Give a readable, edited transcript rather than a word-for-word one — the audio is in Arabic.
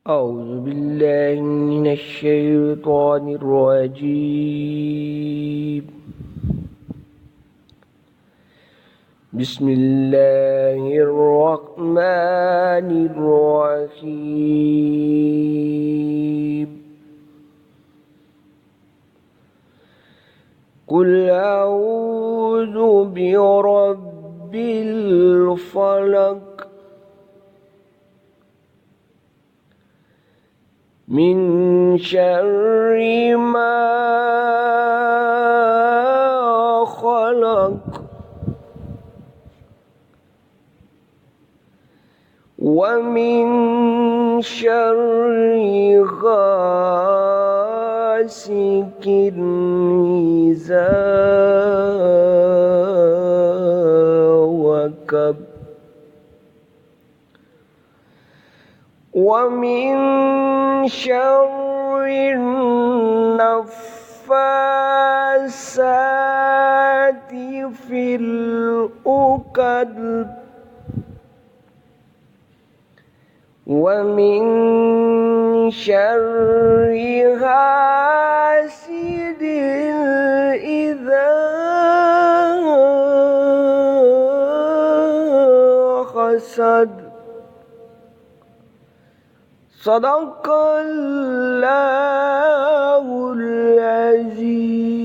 أعوذ بالله من الشيطان الرجيم. بسم الله الرحمن الرحيم. قل أعوذ برب الفلق من شر ما خلق ومن شر غاسق إذا وقب ومن شر النفاثات في العقد ومن شر حاسد إذا حسد. صدق الله العظيم.